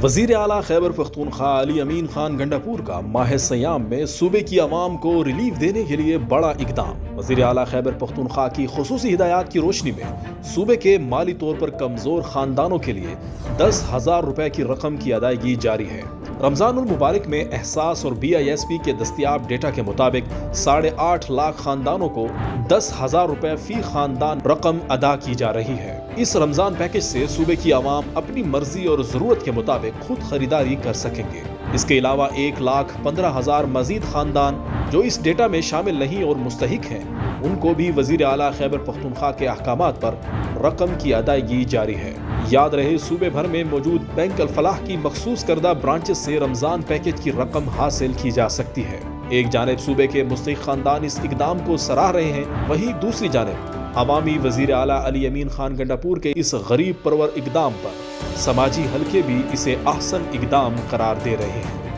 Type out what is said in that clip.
وزیر اعلیٰ خیبر پختونخوا علی امین خان گنڈاپور کا ماہ سیام میں صوبے کی عوام کو ریلیف دینے کے لیے بڑا اقدام۔ وزیر اعلیٰ خیبر پختونخوا کی خصوصی ہدایات کی روشنی میں صوبے کے مالی طور پر کمزور خاندانوں کے لیے 10,000 روپے کی رقم کی ادائیگی جاری ہے۔ رمضان المبارک میں احساس اور BISP کے دستیاب ڈیٹا کے مطابق 8.5 لاکھ خاندانوں کو 10,000 روپے فی خاندان رقم ادا کی جا رہی ہے۔ اس رمضان پیکج سے صوبے کی عوام اپنی مرضی اور ضرورت کے مطابق خود خریداری کر سکیں گے۔ اس کے علاوہ 1,15,000 مزید خاندان جو اس ڈیٹا میں شامل نہیں اور مستحق ہیں، ان کو بھی وزیر اعلیٰ خیبر پختونخوا کے احکامات پر رقم کی ادائیگی جاری ہے۔ یاد رہے، صوبے بھر میں موجود بینک الفلاح کی مخصوص کردہ برانچز سے رمضان پیکج کی رقم حاصل کی جا سکتی ہے۔ ایک جانب صوبے کے مستحق خاندان اس اقدام کو سراہ رہے ہیں، وہیں دوسری جانب عوامی وزیر اعلیٰ علی امین خان گنڈاپور کے اس غریب پرور اقدام پر سماجی حلقے بھی اسے احسن اقدام قرار دے رہے ہیں۔